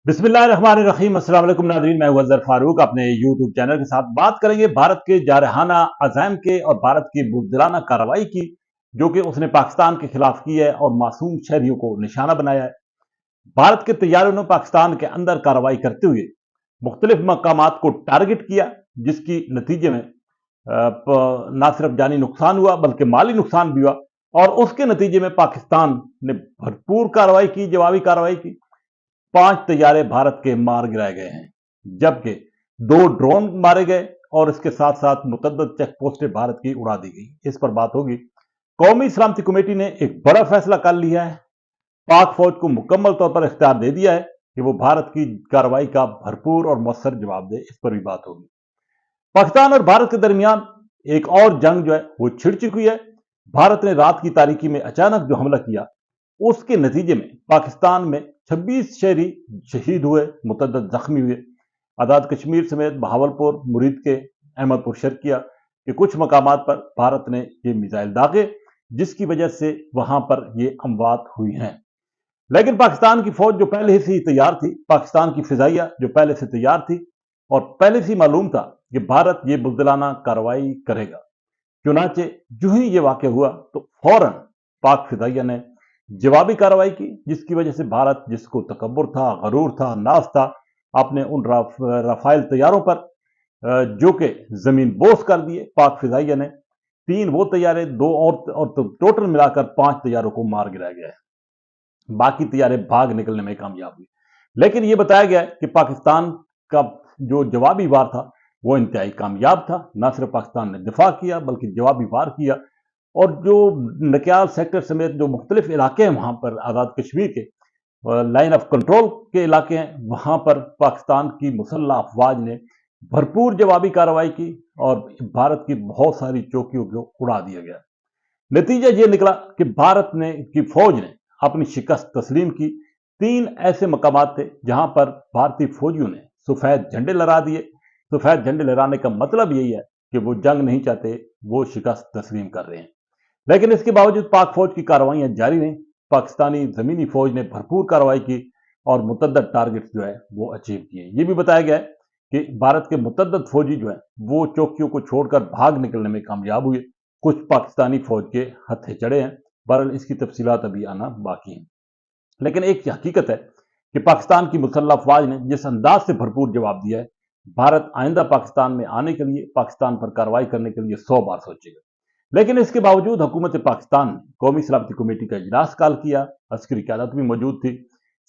बिस्मिल्लाहिर्रहमानिर्रहीम। अस्सलाम वालेकुम नाज़रीन, मैं हूं अज़हर फारूक। अपने यूट्यूब चैनल के साथ बात करेंगे भारत के जारहाना अज़ाइम के और भारत की बुज़दिलाना कार्रवाई की, जो कि उसने पाकिस्तान के खिलाफ की है और मासूम शहरियों को निशाना बनाया है। भारत के तैयारों ने पाकिस्तान के अंदर कार्रवाई करते हुए मुख्तलिफ मकामात को टारगेट किया, जिसकी नतीजे में न सिर्फ जानी नुकसान हुआ बल्कि माली नुकसान भी हुआ। और उसके नतीजे में पाकिस्तान ने भरपूर कार्रवाई की, जवाबी कार्रवाई की। 5 तैयारे भारत के मार गिराए गए हैं, जबकि 2 ड्रोन मारे गए और इसके साथ साथ मुतअद्दिद चेक पोस्टें भारत की उड़ा दी गई। इस पर बात होगी। कौमी सलामती कमेटी ने एक बड़ा फैसला कर लिया है। पाक फौज को मुकम्मल तौर पर इख्तियार दे दिया है कि वो भारत की कार्रवाई का भरपूर और मौसर जवाब दे। इस पर भी बात होगी। पाकिस्तान और भारत के दरमियान एक और जंग जो है वो छिड़ चुकी है। भारत ने रात की तारीकी में अचानक जो हमला किया, उसके नतीजे में पाकिस्तान में 26 शहरी शहीद हुए, मुतअद्दिद जख्मी हुए। आज़ाद कश्मीर समेत बहावलपुर, मुरीद के, अहमदपुर शर्किया के कुछ मकामात पर भारत ने ये मिसाइल दागे, जिसकी वजह से वहां पर ये अमवात हुई हैं। लेकिन पाकिस्तान की फौज जो पहले से ही तैयार थी, पाकिस्तान की फिजाइया जो पहले से तैयार थी और पहले से ही मालूम था कि भारत ये बुज़दिलाना कार्रवाई करेगा। चुनाचे जो ही ये वाक़या हुआ तो फौरन पाक फिजाइया ने जवाबी कार्रवाई की, जिसकी वजह से भारत, जिसको तकब्बुर था, गरूर था, नाज था अपने उन राफेल तैयारों पर, जो कि जमीन बोस कर दिए पाक फिजाइया ने। 3 वो तैयारे, 2 और तो टोटल मिलाकर 5 तैयारों को मार गिराया गया है। बाकी तैयारे भाग निकलने में कामयाब हुई। लेकिन यह बताया गया है कि पाकिस्तान का जो जवाबी वार था वो इंतहाई कामयाब था। न सिर्फ पाकिस्तान ने दिफा किया बल्कि जवाबी वार किया। और जो नकियाल सेक्टर समेत जो मुख्तलिफ इलाके हैं वहां पर, आज़ाद कश्मीर के लाइन ऑफ कंट्रोल के इलाके हैं, वहां पर पाकिस्तान की मुसल्लह अफवाज ने भरपूर जवाबी कार्रवाई की और भारत की बहुत सारी चौकियों को उड़ा दिया गया। नतीजा ये निकला कि भारत ने की फौज ने अपनी शिकस्त तस्लीम की। 3 ऐसे मकामात थे जहां पर भारतीय फौजियों ने सफेद झंडे लहरा दिए। सफेद झंडे लहराने का मतलब यही है कि वो जंग नहीं चाहते, वो शिकस्त तस्लीम कर रहे हैं। लेकिन इसके बावजूद पाक फौज की कार्रवाइयां जारी रहीं। पाकिस्तानी जमीनी फौज ने भरपूर कार्रवाई की और मुतअद्दिद टारगेट जो है वो अचीव किए। ये भी बताया गया है कि भारत के मुतअद्दिद फौजी जो है वो चौकियों को छोड़कर भाग निकलने में कामयाब हुए। कुछ पाकिस्तानी फौज के हत्थे चढ़े हैं। बहरहाल इसकी तफसीलात अभी आना बाकी हैं। लेकिन एक हकीकत है कि पाकिस्तान की मुसल्लह अफवाज ने जिस अंदाज से भरपूर जवाब दिया है, भारत आइंदा पाकिस्तान में आने के लिए, पाकिस्तान पर कार्रवाई करने के लिए 100 बार सोचेगा। लेकिन इसके बावजूद हुकूमत पाकिस्तान ने कौमी सलामती कमेटी का इजलास कॉल किया। अस्करी क़यादत भी मौजूद थी,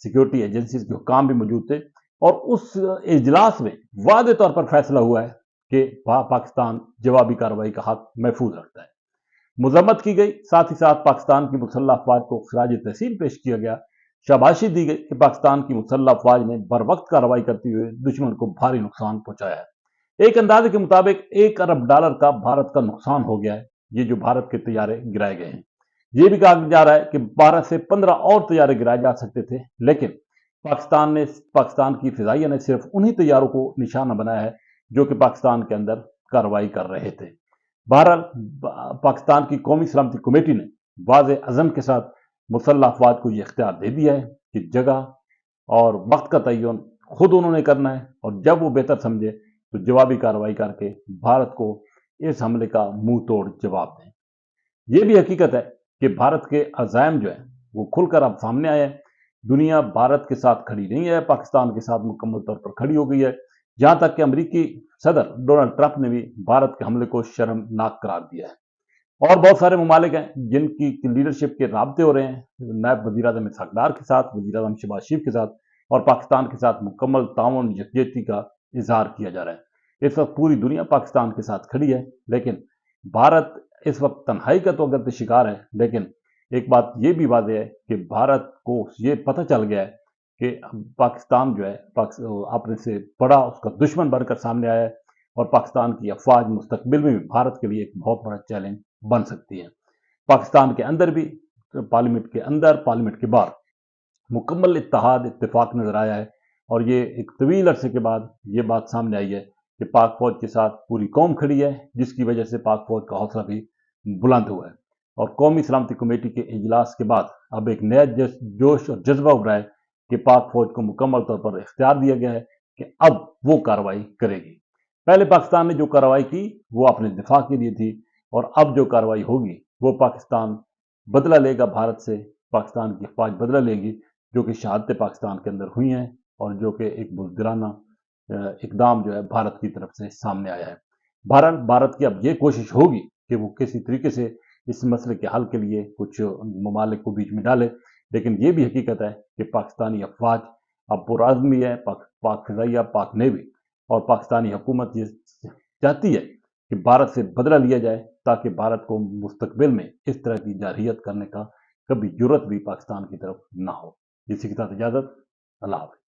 सिक्योरिटी एजेंसीज के हुकाम भी मौजूद थे और उस इजलास में वादे तौर पर फैसला हुआ है कि पाकिस्तान जवाबी कार्रवाई का हक महफूज रखता है। मजम्मत की गई, साथ ही साथ पाकिस्तान की मुसल्लह अफवाज को खराज तहसीन पेश किया गया। शाबाशी दी गई कि पाकिस्तान की मुसल्लह अफवाज ने बर वक्त कार्रवाई करते हुए दुश्मन को भारी नुकसान पहुंचाया है। एक अंदाजे के मुताबिक $1 अरब का भारत का नुकसान हो गया है, ये जो भारत के तैयारे गिराए गए हैं। ये भी कहा जा रहा है कि 12 से 15 और तैयारे गिराए जा सकते थे, लेकिन पाकिस्तान की फिजाइया ने सिर्फ उन्हीं तैयारों को निशाना बनाया है जो कि पाकिस्तान के अंदर कार्रवाई कर रहे थे। बहरहाल पाकिस्तान की कौमी सलामती कमेटी ने वाज़े अज़म के साथ मुसल्लह अफवाज को यह इख्तियार दे दिया है कि जगह और वक्त का तयन खुद उन्होंने करना है और जब वो बेहतर समझे तो जवाबी कार्रवाई करके भारत को इस हमले का मुंह तोड़ जवाब दें। ये भी हकीकत है कि भारत के अज़ाइम जो है वो खुलकर अब सामने आए हैं। दुनिया भारत के साथ खड़ी नहीं है, पाकिस्तान के साथ मुकम्मल तौर पर खड़ी हो गई है। जहां तक कि अमेरिकी सदर डोनाल्ड ट्रंप ने भी भारत के हमले को शर्मनाक करार दिया है। और बहुत सारे ममालिक हैं जिनकी लीडरशिप के राब्ते हो रहे हैं नायब वज़ीर आज़म इसहाक़ डार के साथ, वज़ीर आज़म शहबाज शरीफ के साथ, और पाकिस्तान के साथ मुकम्मल ताउन यकजहती का इजहार किया जा रहा है। इस वक्त पूरी दुनिया पाकिस्तान के साथ खड़ी है, लेकिन भारत इस वक्त तन्हाई का तो अगर शिकार है। लेकिन एक बात यह भी वाज़ेह है कि भारत को ये पता चल गया है कि पाकिस्तान जो है अपने से बड़ा उसका दुश्मन बनकर सामने आया है और पाकिस्तान की अफवाज मुस्तकबिल में भी भारत के लिए एक बहुत बड़ा चैलेंज बन सकती है। पाकिस्तान के अंदर भी, पार्लियामेंट के अंदर, पार्लियामेंट के बाहर मुकम्मल इत्तेफाक नजर आया है और ये एक तवील अरसे के बाद ये बात सामने आई है कि पाक फौज के साथ पूरी कौम खड़ी है, जिसकी वजह से पाक फौज का हौसला भी बुलंद हुआ है। और कौमी सलामती कमेटी के इजलास के बाद अब एक नया जोश और जज्बा उभरा है کہ پاک فوج کو مکمل طور پر اختیار دیا گیا ہے کہ اب وہ کارروائی کرے گی۔ پہلے پاکستان نے جو کارروائی کی وہ اپنے دفاع کے لیے تھی، اور اب جو کارروائی ہوگی وہ پاکستان بدلہ لے گا بھارت سے، پاکستان کی افواج بدلہ لے گی، جو کہ شہادتیں پاکستان کے اندر ہوئی ہیں اور جو کہ ایک بزدلانہ اقدام جو ہے بھارت کی طرف سے سامنے آیا ہے۔ بھارت کی اب یہ کوشش ہوگی کہ وہ کسی طریقے سے اس مسئلے کے حل کے لیے کچھ ممالک کو بیچ میں ڈالے، لیکن یہ بھی حقیقت ہے کہ پاکستانی افواج اب پرعزمی ہے، پاک فضائیہ، پاک نیوی اور پاکستانی حکومت یہ چاہتی ہے کہ بھارت سے بدلہ لیا جائے، تاکہ بھارت کو مستقبل میں اس طرح کی جارحیت کرنے کا کبھی جرت بھی پاکستان کی طرف نہ ہو۔ اسی کے ساتھ اجازت، اللہ حافظ۔